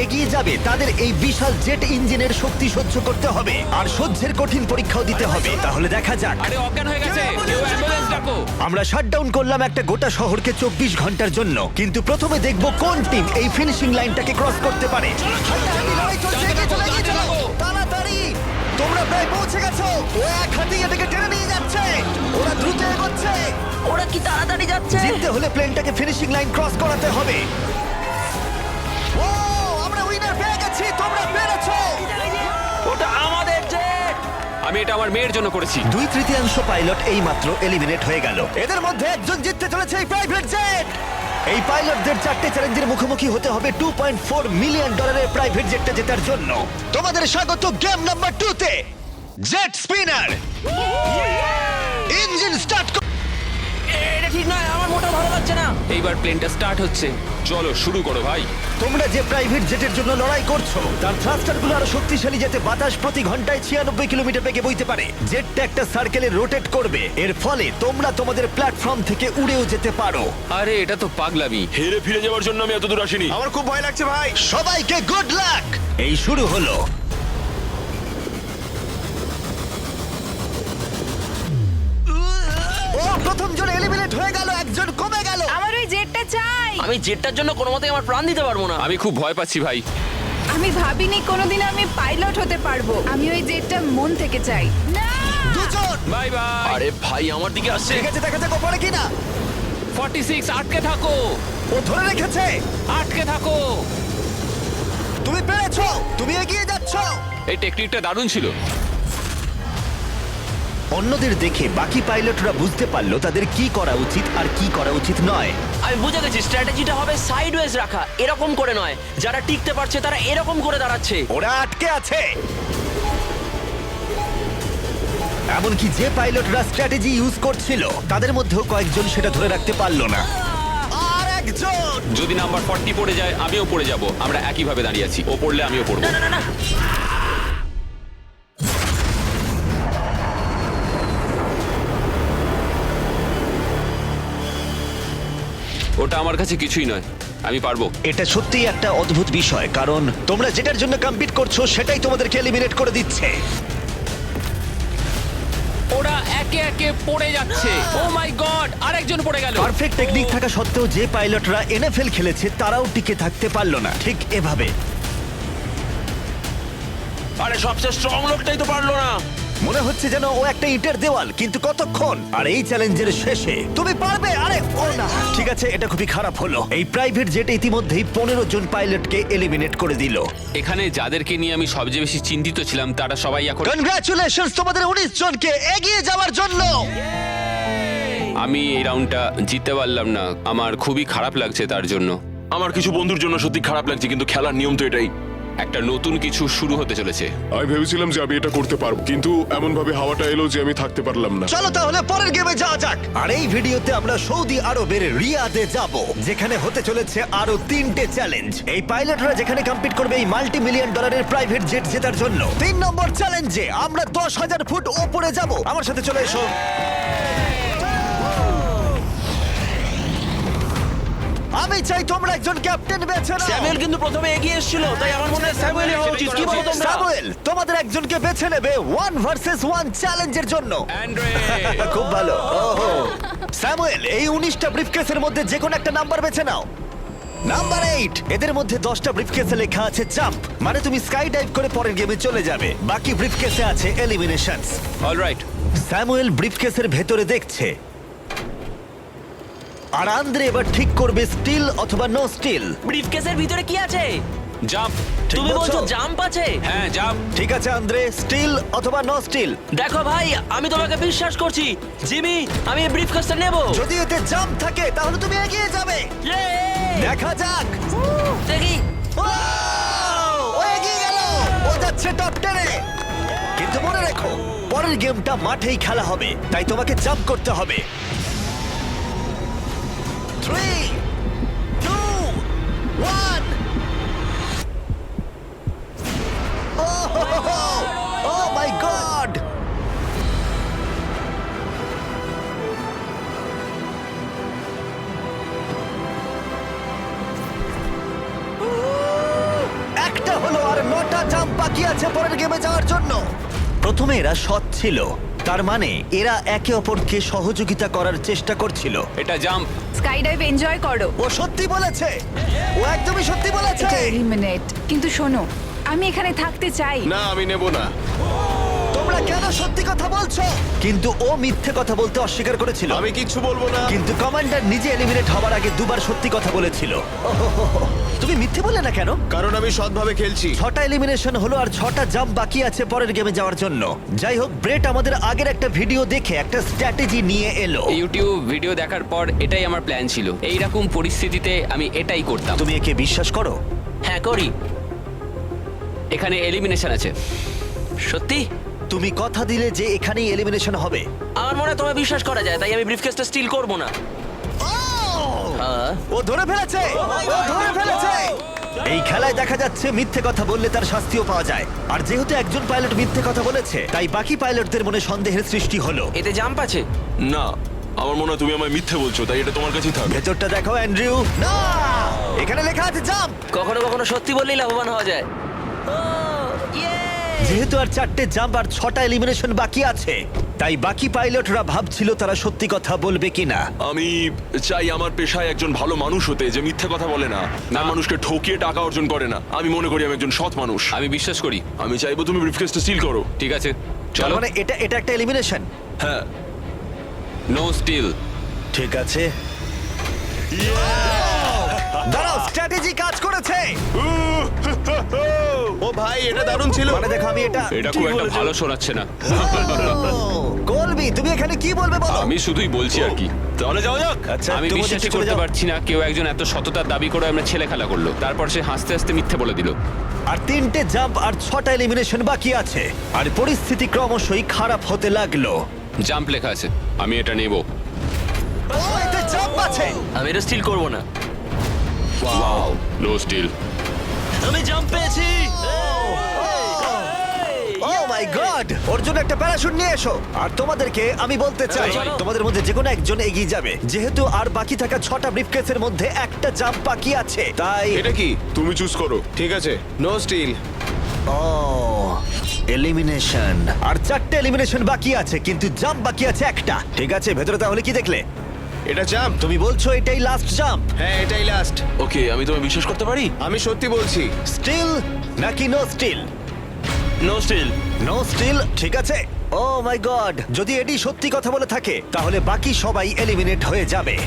এগিয়ে যাবে তাদের এই বিশাল জেট ইঞ্জিনের শক্তি সহ্য করতে হবে আর সহ্যের কঠিন পরীক্ষাও দিতে হবে। তাহলে দেখা যাক। আরে অজ্ঞান হয়ে গেছে, কেউ অ্যাম্বুলেন্স ডাকো। আমরা শাটডাউন করলাম একটা গোটা শহরকে 24 ঘন্টার জন্য, কিন্তু প্রথমে দেখব কোন টিম এই ফিনিশিং লাইনটাকে ক্রস করতে পারে। হাড্ডাহাড্ডি লড়াই চলছে, এগিয়ে চলো, এগিয়ে চলো। তাড়াতাড়ি, তোমরা প্রায় পৌঁছে গেছো। ও এক হাতে এটাকে টেনে নিয়ে যাচ্ছে, ওরা দ্রুত এগোচ্ছে। ওরা কি তাড়াতাড়ি যাচ্ছে? জিততে হলে প্লেনটাকে ফিনিশিং লাইন ক্রস করাতে হবে। ও, আমরা উইনার পেয়ে গেছি, তোমরা পেরেছো। ওটা আমাদের জেট। আমি এটা আমার মেয়ের জন্য করেছি। 2/3 পাইলট এই মাত্র এলিমিনেট হয়ে গেল। এদের মধ্যে একজন জিততে চলেছে এই প্রাইভেট জেট। এই পাইলটদের 4টে চ্যালেঞ্জের মুখোমুখি হতে হবে $2.4 মিলিয়ন প্রাইভেট জেটটা জেতার জন্য। তোমাদের স্বাগত গেম নাম্বার 2 তে, জেট স্পিনার। Engine start. এটা ঠিক নয়, আমার মোটা ভালো লাগছে না। এইবার প্লেনটা স্টার্ট হচ্ছে, চলো শুরু করো ভাই। তোমরা যে প্রাইভেট জেটের জন্য লড়াই করছো তার থ্রাস্টারগুলো আরো শক্তিশালী, যাতে বাতাস প্রতি ঘন্টায় 96 কিলোমিটার বেগে বইতে পারে। জেটটা একটা সার্কেলে রোটেট করবে, এর ফলে তোমরা তোমাদের প্ল্যাটফর্ম থেকে উড়েও যেতে পারো। আরে এটা তো পাগলামি। হেরে ফিরে যাওয়ার জন্য আমি এত দূর আসিনি। আমার খুব ভয় লাগছে ভাই। সবাইকে গুড লাক। এই শুরু হলো। ও, প্রথম জন এলিমিনেট হয়ে গেল, একজন কমে গেল। আমার ওই জেটটা চাই। আমি জেটটার জন্য কোনো মতেই আমার প্রাণ দিতে পারবো না। আমি খুব ভয় পাচ্ছি ভাই। আমি ভাবিনি কোনোদিন আমি পাইলট হতে পারবো। আমি ওই জেটটা মন থেকে চাই। না, দুজন। Bye bye. আরে ভাই আমার দিকে আসছে। ঠিক আছে, দেখা যাক ও পারে কিনা। 46 আটকে থাকো, ও ধরে রেখেছে। আটকে থাকো। তুমি পেরেছো, তুমি এগিয়ে যাচ্ছ। এই টেকনিকটা দারুণ ছিল। অন্যদের দেখে বাকি পাইলটরা বুঝতে পারলো তাদের কি করা উচিত আর কি করা উচিত নয়। আমি বুঝে গেছি, স্ট্র্যাটেজিটা হবে সাইডওয়েজ রাখা, এরকম করে নয়। যারা টিকতে পারছে তারা এরকম করে দাঁড়াচ্ছে। ওরা আটকে আছে। এমনকি যে পাইলটরা স্ট্র্যাটেজি ইউজ করছিল তাদের মধ্যেও কয়েকজন সেটা ধরে রাখতে পারলো না। আর একজন। যদি নাম্বার 40 পড়ে যায় আমিও পড়ে যাব। আমরা একই ভাবে দাঁড়িয়ে আছি, ও পড়লে আমিও পড়বো। না না না না, ওটা আমার কাছে কিছুই নয়, আমি পারবো। এটা সত্যিই একটা অদ্ভুত বিষয়, কারণ তোমরা যেটার জন্য কম্পিট করছো সেটাই তোমাদেরকে এলিমিনেট করে দিচ্ছে। ওরা একে একে পড়ে যাচ্ছে। ও মাই গড, আরেকজন পড়ে গেল। পারফেক্ট টেকনিক থাকা সত্ত্বেও যে পাইলটরা এনএফএল খেলেছে তারাও টিকে থাকতে পারলো না ঠিক এভাবে। আরে সবচেয়ে স্ট্রং লোকটাই তো পারলো না। মনে হচ্ছে যেন ও একটা ইটের দেওয়াল, কিন্তু কতক্ষণ। আর এই চ্যালেঞ্জের শেষে তুমি পারবে। আরে ও না, ঠিক আছে, এটা খুবই খারাপ হলো। এই প্রাইভেট জেট ইতিমধ্যেই 15 জন পাইলটকে এলিমিনেট করে দিল। এখানে যাদেরকে নিয়ে আমি সবচেয়ে বেশি চিন্তিত ছিলাম তারা সবাই এখন। কনগ্রাচুলেশনস তোমাদের 19 জনকে এগিয়ে যাওয়ার জন্য। আমি এই রাউন্ডটা জিততে পারলাম না, আমার খুবই খারাপ লাগছে তার জন্য। আমার কিছু বন্ধুর জন্য সত্যি খারাপ লাগছে, কিন্তু খেলার নিয়ম তো এটাই। একটা নতুন কিছু শুরু হতে চলেছে। আমি ভেবেছিলাম যে আমি এটা করতে পারবো, কিন্তু এমন ভাবে হাওয়াটা এলো যে আমি থাকতে পারলাম না। চলো তাহলে পরের গেমে যাওয়া যাক। আর এই ভিডিওতে আমরা সৌদি আরবের রিয়াদে যাব, যেখানে হতে চলেছে আরো 3টে চ্যালেঞ্জ। এই পাইলটরা যেখানে কম্পিট করবে এই মাল্টি মিলিয়ন ডলারের প্রাইভেট জেট জেতার জন্য। 3 নম্বর চ্যালেঞ্জে আমরা 10,000 ফুট উপরে যাব। আমার সাথে চলে এসো। আমি চাই তোমরা একজন ক্যাপ্টেন বেছে নাও। স্যামুয়েল কিন্তু প্রথমে এগিয়ে এসেছিল, তাই আমার মনে হয় স্যামুয়েলই হওয়া উচিত। কি বলো তোমরা? স্যামুয়েল, তোমাদের একজনকে বেছে নেবে 1 ভার্সেস 1 চ্যালেঞ্জের জন্য। অ্যান্ড্রে, খুব ভালো। ওহো, স্যামুয়েল, এই 19টা ব্রিফকেসের মধ্যে যে কোনো একটা নাম্বার বেছে নাও। নাম্বার 8। এদের মধ্যে 10টা ব্রিফকেসে লেখা আছে জাম্প, মানে তুমি স্কাই ডাইভ করে পরের গেমে চলে যাবে। বাকি ব্রিফকেসে আছে এলিমিনেশনস। অলরাইট। স্যামুয়েল ব্রিফকেসের ভেতরে দেখছে, আর আন্দ্রে এবার ঠিক করবে স্টিল অথবা নো স্টিল। ব্রিফকেসের ভিতরে কি আছে? জাম্প। তুমি বলছো? বলছো জাম্প আছে? হ্যাঁ জাম্প। ঠিক আছে আন্দ্রে, স্টিল অথবা নো স্টিল। দেখো ভাই, আমি তোমাকে বিশ্বাস করছি। জিমি, আমি এই ব্রিফকেসটা নেব। যদি এতে জাম্প থাকে তাহলে তুমি এগিয়ে যাবে। দেখা যাক। দেখি। ও এগিয়ে গেল, ও যাচ্ছে টপ 10-এ। কিন্তু মনে রেখো, পরের গেমটা মাঠেই খেলা হবে, তাই তোমাকে জাম্প করতে হবে। 3, 2, 1। Oh my God! বাকি আছে পরের গেমে যাওয়ার জন্য। প্রথমে এরা সৎ ছিল, তার মানে এরা একে অপরকে সহযোগিতা করার চেষ্টা করছিল। এটা জাম্প। স্কাই ডাইভ এনজয় করো। ও সত্যি বলেছে, ও একদমই সত্যি বলেছে। এটা এলিমিনেট। কিন্তু শোনো, আমি এখানে থাকতে চাই। না আমি নেব না। তোমরা কেন সত্যি কথা বলছো? কিন্তু ও মিথ্যে কথা বলতে অস্বীকার করেছিল। আমি কিচ্ছু বলবো না। কিন্তু কমান্ডার নিজে এলিমিনেট হওয়ার আগে দুবার সত্যি কথা বলেছিল। ওহোহোহো। তুমি মিথ্যে বললে না কেন? কারণ আমি সৎভাবে খেলছি। 6টা এলিমিনেশন হলো আর 6টা জাম্প বাকি আছে পরের গেমে যাওয়ার জন্য। যাই হোক, ব্রেট আমাদের আগের একটা ভিডিও দেখে একটা স্ট্র্যাটেজি নিয়ে এলো। ইউটিউব ভিডিও দেখার পর এটাই আমার প্ল্যান ছিল। এইরকম পরিস্থিতিতে আমি এটাই করতাম। তুমি একে বিশ্বাস করো? হ্যাঁ করি। এখানে এলিমিনেশন আছে। সত্যি তুমি কথা দিলে যে এখানেই এলিমিনেশন হবে। আমার মনে হয় তোমায় বিশ্বাস করা যায়, তাই আমি ব্রিফকেসটা স্টিল করব না। হ্যাঁ। ও ধরে ফেলেছে, ও ধরে ফেলেছে। এই খেলায় দেখা যাচ্ছে মিথ্যে কথা বললে তার শাস্তিও পাওয়া যায়। আর যেহেতু একজন পাইলট মিথ্যে কথা বলেছে, তাই বাকি পাইলটদের মনে সন্দেহের সৃষ্টি হলো। এতে জাম্প আছে? না, আমার মনে হয় তুমি আমায় মিথ্যে বলছো, তাই এটা তোমার কাছেই থাক। ভেতরটা দেখো অ্যান্ড্রিউ। না, এখানে লেখা আছে জাম্প। কখনো কখনো সত্যি বললেই লাভবান হওয়া যায়। যেহেতু আর 4টে জাম্প আর 6টা এলিমিনেশন বাকি আছে, তাই বাকি পাইলটরা ভাবছিল তারা সত্যি কথা বলবে কিনা। আমি চাই আমার পেশায় একজন ভালো মানুষ হতে, যে মিথ্যে কথা বলে না, না মানুষকে ঠকিয়ে টাকা অর্জন করে না। আমি মনে করি আমি একজন সৎ মানুষ। আমি বিশ্বাস করি। আমি চাইবো তুমি ব্রিফকেসটা সিল করো। ঠিক আছে, তার চলো। মানে এটা এটা একটা এলিমিনেশন। হ্যাঁ, নো স্টিল। ঠিক আছে, দাঁড়াও, স্ট্র্যাটেজি কাজ করেছে। ও ভাই এটা দারুণ ছিল। মানে দেখো, আমি এটা এটা খুব একটা ভালো শোনাচ্ছে না। কলবি, তুমি এখানে কি বলবে বলো? আমি শুধুই বলছি আর কি। তাহলে যাওয়া যাক। আচ্ছা, আমি তুমি বিশ্বাসই চলে করতে যাও। পারছি না কেউ একজন এত সততার দাবি করে আমরা ছেলে খেলা করলো, তারপর সে হাসতে হাসতে মিথ্যে বলে দিল। আর 3টে জাম্প আর 6টা এলিমিনেশন বাকি আছে, আর পরিস্থিতি ক্রমশই খারাপ হতে লাগলো। জাম্প লেখা আছে, আমি এটা নেব। ও, এতে জাম্প আছে। আমি এটা স্টিল করব না। No steal. আমি জাম্প পেয়েছি। ও মাই গড, ওর জন্য একটা প্যারাশুট নিয়ে এসো। আর তোমাদেরকে আমি বলতে চাই, চলো। তোমাদের মধ্যে যে কোনো একজন এগিয়ে যাবে, যেহেতু আর বাকি থাকা 6টা ব্রিফকেসের মধ্যে একটা জাম্প বাকি আছে। তাই এটা কি? তুমি চুজ করো। ঠিক আছে, নো স্টিল। ও, এলিমিনেশন। আর 4টে এলিমিনেশন বাকি আছে, কিন্তু জাম্প বাকি আছে একটা। ঠিক আছে, ভেতরে তাহলে কি দেখলে? এটা জাম্প। তুমি বলছো এটাই লাস্ট জাম্প? হ্যাঁ এটাই লাস্ট। ওকে, আমি তোমায় বিশ্বাস করতে পারি? আমি সত্যি বলছি। স্টিল নাকি no still? No still. No still, ঠিক আছে। ও মাই গড, যদি এডি সত্যি কথা বলে থাকে তাহলে বাকি সবাই এলিমিনেট হয়ে যাবে।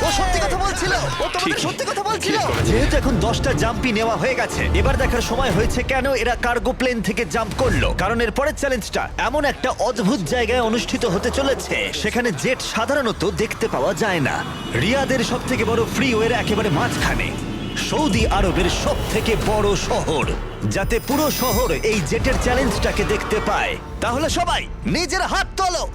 ও সত্যি কথা বলছিল, ও তোমাদের সত্যি কথা বলছিল। যেহেতু এখন 10টা জাম্পই নেওয়া হয়ে গেছে, এবার দেখার সময় হয়েছে কেন এরা কার্গো প্লেন থেকে জাম্প করলো। কারণ এর পরের চ্যালেঞ্জটা এমন একটা অদ্ভুত জায়গায় অনুষ্ঠিত হতে চলেছে, সেখানে জেট সাধারণত দেখতে পাওয়া যায় না। রিয়াদের সব থেকে বড় ফ্রিওয়ের একেবারে মাঝখানে, সৌদি আরবের সব থেকে বড় শহর, যাতে পুরো শহর এই জেটের চ্যালেঞ্জটাকে দেখতে পায়। তাহলে সবাই নিজের হাত তোলো,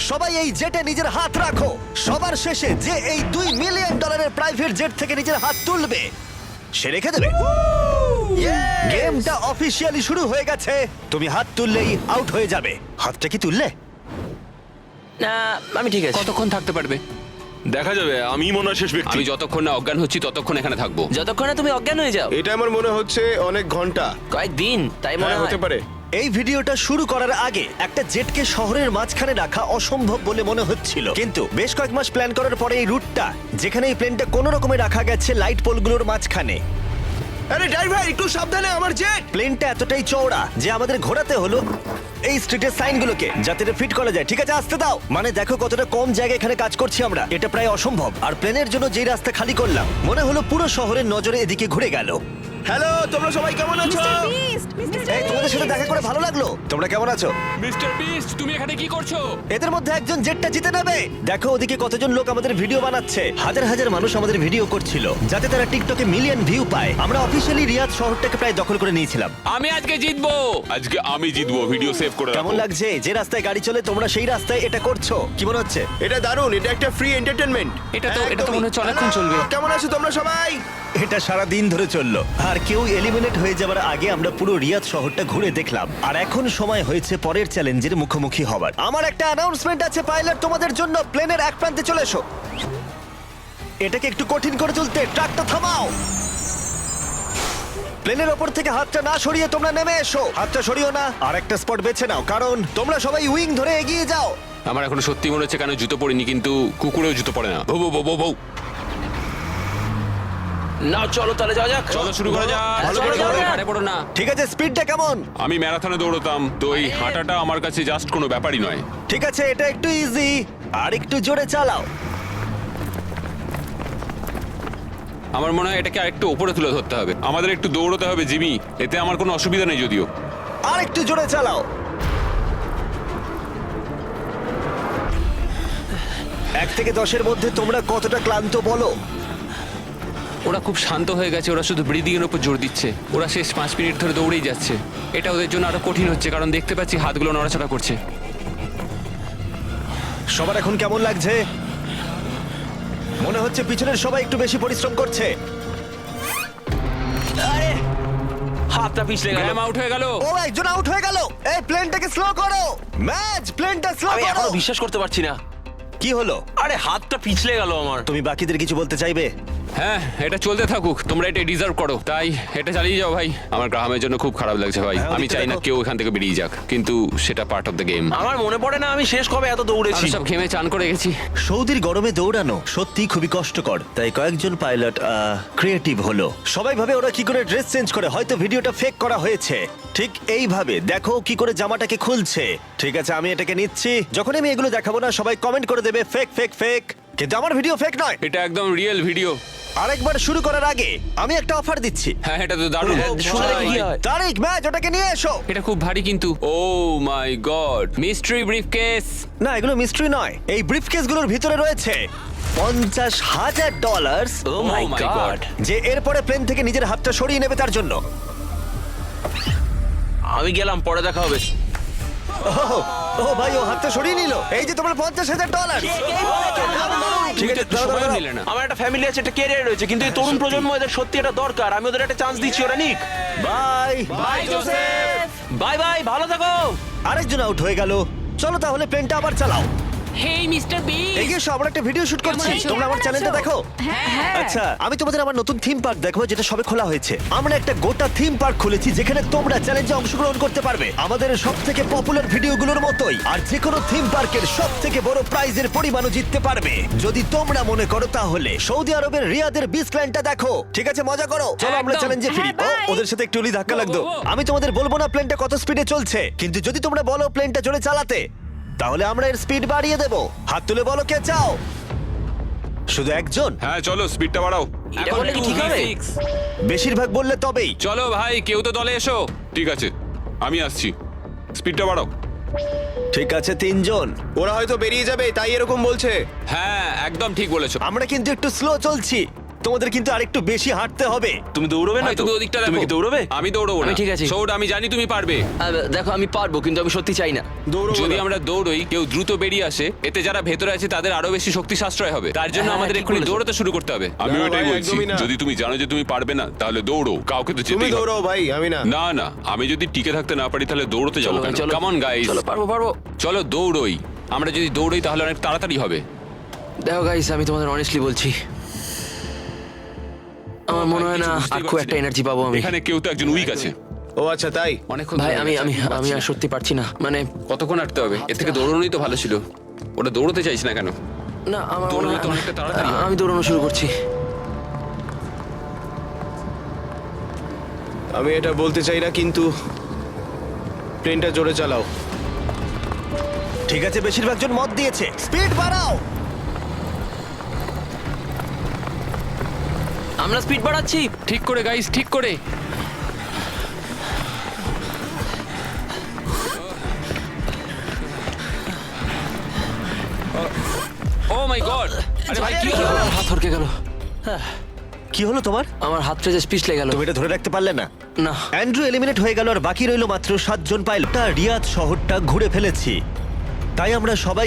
সবাই এই জেটে নিজের হাত রাখো। সবার শেষে যে এই $2 মিলিয়ন প্রাইভেট জেট থেকে নিজের হাত তুলবে, সে রেখে দেবে। গেমটা অফিসিয়ালি শুরু হয়ে গেছে। তুমি হাত তুললেই আউট হয়ে যাবে। হাতটা কি তুললে? না, আমি ঠিক আছে। কতক্ষণ থাকতে পারবে? দেখা যাবে, আমি মনে হয় শেষ ব্যক্তি। আমি যতক্ষণ না অজ্ঞান হচ্ছি ততক্ষণ এখানে থাকবো। যতক্ষণ না তুমি অজ্ঞান হয়ে যাও। এটা আমার মনে হচ্ছে অনেক ঘন্টা। কয়েকদিন, তাই মনে হ্যাঁ হয়। হতে পারে। এই ভিডিওটা শুরু করার আগে একটা জেটকে শহরের মাঝখানে রাখা অসম্ভব বলে মনে হচ্ছিল, কিন্তু বেশ কয়েক মাস প্ল্যান করার পরে এই রুটটা, যেখানে এই প্লেনটা কোনো রকমে রাখা গেছে লাইট পোলগুলোর মাঝখানে। আরে ড্রাইভার একটু সাবধানে, আমার জেট। প্লেনটা এতটাই চওড়া যে আমাদের ঘোরাতে হলো এই স্ট্রিটের সাইনগুলোকে, যাতে এটা ফিট করা যায়। ঠিক আছে, আসতে দাও। মানে দেখো কতটা কম জায়গায় এখানে কাজ করছি আমরা, এটা প্রায় অসম্ভব। আর প্লেনের জন্য যেই রাস্তা খালি করলাম, মনে হলো পুরো শহরের নজরে এদিকে ঘুরে গেল। হ্যালো, তোমরা সবাই কেমন আছো? এই, তোমাদের সাথে দেখা করে ভালো লাগলো। তোমরা কেমন আছো? মিস্টার বিস্ট, তুমি এখানে কি করছো? এদের মধ্যে একজন জেটটা জিতে নেবে। দেখো ওদিকে কতজন লোক আমাদের ভিডিও বানাচ্ছে। হাজার হাজার মানুষ আমাদের ভিডিও করছিল, যাতে তারা টিকটকে মিলিয়ন ভিউ পায়। আমরা অফিসিয়ালি রিয়াদ শহরটাকে প্রায় দখল করে নিয়েছিলাম। আমি আজকে জিতবো। আজকে আমি জিতবো, ভিডিও সেভ করে রাখো। কেমন লাগছে? যে রাস্তায় গাড়ি চলে তোমরা সেই রাস্তায় এটা করছো। কি মনে হচ্ছে? এটা দারুণ, এটা একটা ফ্রি এন্টারটেইনমেন্ট। এটা তো মনে হচ্ছে অনেকক্ষণ চলবে। কেমন আছো তোমরা সবাই? এটা সারা দিন ধরে চললো, আর কেউ এলিমিনেট হয়ে যাবার আগে আমরা পুরো রিয়াদ শহরটা ঘুরে দেখলাম। আর এখন সময় হয়েছে পরের চ্যালেঞ্জের মুখোমুখি হবার। আমার একটা অ্যানাউন্সমেন্ট আছে পাইলট তোমাদের জন্য। প্লেনের এক প্রান্তে চলে এসো। এটাকে একটু কঠিন করে তুলতে ট্রাকটা থামাও। প্লেনের ওপর থেকে হাতটা না সরিয়ে তোমরা নেমে এসো। হাতটা সরিও না, আর একটা স্পট বেছে নাও, কারণ তোমরা সবাই উইং ধরে এগিয়ে যাও। আমার এখন সত্যি মনে হচ্ছে কেন জুতো পরিনি, কিন্তু কুকুরেও জুতো পরে না। বউ বউ বউ বউ না চলো তাহলে যাওয়া যাক। চলো শুরু করা যাক। ভালো করে চলো, যাও। হাঁটে পড়ো না। ঠিক আছে, স্পিডটা কেমন? আমি ম্যারাথনে দৌড়তাম, তো এই হাঁটাটা আমার কাছে জাস্ট কোনো ব্যাপারই নয়। ঠিক আছে, এটা একটু ইজি, আর একটু জোরে চালাও। আমার মনে হয় এটাকে আরেকটু উপরে তুলে ধরতে হবে। আমাদের একটু দৌড়তে হবে জিমি, এতে আমার কোনো অসুবিধা নেই যদিও। আর একটু জোরে চালাও। 1 থেকে 10-এর মধ্যে তোমরা কতটা ক্লান্ত বলো? ওরা খুব শান্ত হয়ে গেছে, ওরা শুধু ব্রিদিং এর উপর জোর দিচ্ছে। ওরা শেষ 5 মিনিট ধরে দৌড়েই যাচ্ছে। এটা ওদের জন্য আরো কঠিন হচ্ছে, কারণ দেখতে পাচ্ছি হাতগুলো নড়াচড়া করছে। সবার এখন কেমন লাগছে? মনে হচ্ছে পিছনের সবাই একটু বেশি পরিশ্রম করছে। আরে হাতটা পিছলে গেল। গ্র্যাম আউট হয়ে গেল। ও, একজন আউট হয়ে গেল। এই প্লেনটাকে স্লো করো। ম্যাচ, প্লেনটা স্লো আমি করো। এখনো বিশ্বাস করতে পারছি না। কি হলো? আরে হাতটা পিছলে গেল আমার। তুমি বাকিদের কিছু বলতে চাইবে? হ্যাঁ, এটা চলতে থাকুক, তোমরা এটা ডিজার্ভ করো, তাই এটা চালিয়ে যাও ভাই। আমার গ্রামের জন্য খুব খারাপ লাগছে ভাই। হ্যাঁ, আমি ওদিকটা চাই না দেখো। কেউ এখান থেকে বেরিয়ে যাক, কিন্তু সেটা পার্ট অফ দ্য গেম। আমার মনে পড়ে না আমি শেষ কবে এত দৌড়েছি। সব ঘেমে চান করে গেছি। সৌদির গরমে দৌড়ানো সত্যি খুবই কষ্টকর, তাই কয়েকজন পাইলট ক্রিয়েটিভ হলো। সবাই ভাবে ওরা কি করে ড্রেস চেঞ্জ করে, হয়তো ভিডিওটা ফেক করা হয়েছে। ঠিক এইভাবে দেখো কি করে জামাটাকে খুলছে। ঠিক আছে, আমি এটাকে নিচ্ছি। যখন আমি এগুলো দেখাবো না, সবাই কমেন্ট করে দেবে ফেক ফেক ফেক, কিন্তু আমার ভিডিও ফেক নয়। এটা একদম রিয়েল ভিডিও। আরেকবার শুরু করার আগে আমি একটা অফার দিচ্ছি। হ্যাঁ, এটা তো দারুণ। শুনে দেখি কি হয়। তারিক, ম্যাচ, ওটাকে নিয়ে এসো। এটা খুব ভারী কিন্তু। ও মাই গড, মিস্ট্রি ব্রিফকেস। না, এগুলো মিস্ট্রি নয়। এই ব্রিফকেসগুলোর ভিতরে রয়েছে $50,000, ও মাই Oh my গড। God. যে এরপরে প্লেন থেকে নিজের হাতটা সরিয়ে নেবে তার জন্য। আমি গেলাম, পরে দেখা হবে। ও ভাই, ও হাতটা সরিয়ে নিল। এই যে তোমার $50,000। ঠিক আছে, একটু দাঁড়াও, সময়ও দাঁড়াও। নিলে না। আমার একটা ফ্যামিলি আছে, একটা ক্যারিয়ার রয়েছে, কিন্তু এই তরুণ প্রজন্ম এদের সত্যি এটা দরকার। আমি ওদের একটা চান্স দিচ্ছি, ওরা নিক। Bye. Bye Joseph. Bye bye, ভালো থাকো। আরেকজন আউট হয়ে গেল। চলো তাহলে প্লেনটা আবার চালাও। হেই মিস্টার বিস্ট, এগিয়ে এসো, আমরা একটা ভিডিও শুট করছি। কেমন আছো? তোমরা আমার চ্যানেলটা দেখো। হ্যাঁ। আচ্ছা, আমি তোমাদের আমার নতুন থিম পার্ক দেখাবো, যেটা সবে খোলা হয়েছে। আমরা একটা গোটা থিম পার্ক খুলেছি, যেখানে তোমরা চ্যালেঞ্জে অংশগ্রহণ করতে পারবে আমাদের সব থেকে পপুলার ভিডিওগুলোর মতোই। আর যে কোনো থিম পার্কের সব থেকে বড় প্রাইজের পরিমাণও জিততে পারবে, যদি তোমরা মনে করো তাহলে। সৌদি আরবের রিয়াদের বিচ ল্যান্ডটা দেখো। ঠিক আছে, মজা করো। চলো আমরা একদম। চ্যালেঞ্জে ফিরি। হ্যাঁ, ও, bye। ওদের সাথে একটু ধাক্কা লাগতো। ও, ও, ও। আমি তোমাদের বলবো না প্লেনটা কত স্পিডে চলছে, কিন্তু যদি তোমরা বলো প্লেনটা জোরে চালাতে, তাহলে আমরা এর স্পিড বাড়িয়ে দেব। হাত তুলে বলো কে চাও। শুধু একজন? হ্যাঁ চলো, স্পিডটা বাড়াও। এটা করলে কি ঠিক হবে? বেশিরভাগ বললে তবেই। চলো ভাই, কেউ তো দলে এসো। ঠিক আছে, আমি আসছি। স্পিডটা বাড়াও। ঠিক আছে, 3 জন। ওরা হয়তো বেরিয়ে যাবে, তাই এরকম বলছে। হ্যাঁ, একদম ঠিক বলেছো। আমরা কিন্তু একটু স্লো চলছি, তোমাদের কিন্তু আরেকটু বেশি হাঁটতে হবে। তুমি দৌড়বে না ভাই, তো? তুমি ওদিকটা দেখো। তুমি কি দৌড়বে? আমি দৌড়বো না। আমি ঠিক আছি। সৌড, আমি জানি তুমি পারবে। দেখো আমি পারবো, কিন্তু আমি সত্যি চাই না। দৌড়ো যদি আমরা দৌড়ই, কেউ দ্রুত বেরিয়ে আসে, এতে যারা ভেতরে আছে তাদের আরো বেশি শক্তি সাশ্রয় হবে। তার জন্য হ্যাঁ, আমাদের ঠিক এক্ষুনি বলেছো। দৌড়তে শুরু করতে হবে। আমিও না, এটাই ভাই, বলছি। একদমই না। যদি তুমি জানো যে তুমি পারবে না, তাহলে দৌড়ো। কাউকে তো তুমি যেতেই হবে। দৌড়াও ভাই, আমি না। না না, আমি যদি টিকে থাকতে না পারি তাহলে দৌড়তে যাবো কেন? চলো কাম অন গাইস, চলো, পারবো পারবো। চলো দৌড়ই। আমরা যদি দৌড়ই তাহলে অনেক তাড়াতাড়ি হবে। দেখো গাইস, আমি তোমাদের অনেস্টলি বলছি, আমার মনে হয় না কিছু বুঝতেই আর খুব পারছি একটা না। এনার্জি পাবো আমি। এখানে কেউ তো একজন উইক আছে। ও আচ্ছা, তাই? অনেকক্ষণ ভাই ধরে আমি গেছে, আমি পারছি আমি না। আর সত্যি পারছি না, মানে কতক্ষণ হাঁটতে হবে? এর থেকে দৌড়নোই তো ভালো ছিল। ওটা দৌড়তে চাইছি না কেন? না আমার দৌড়ানো মনে হয়- তো অনেকটা তাড়াতাড়ি হয়। আমি দৌড়ানো শুরু করছি। আমি এটা বলতে চাই না, কিন্তু প্লেনটা জোরে চালাও। ঠিক আছে, বেশিরভাগ জন মত দিয়েছে। স্পিড বাড়াও। আমরা স্পিড বাড়াচ্ছি। ঠিক করে গাইস, ঠিক করে। ও মাই গড! আরে ভাই কি হলো? আমার হাত হরকে গেল। কি হলো তোমার? আমার হাতটা যে পিছলে গেল। তুমি এটা ধরে রাখতে পারলে না। না, অ্যান্ড্রু এলিমিনেট হয়ে গেল, আর বাকি রইল মাত্র 7 জন পাইলট। রিয়াদ শহরটা ঘুরে ফেলেছি, তাই আমরা সবাই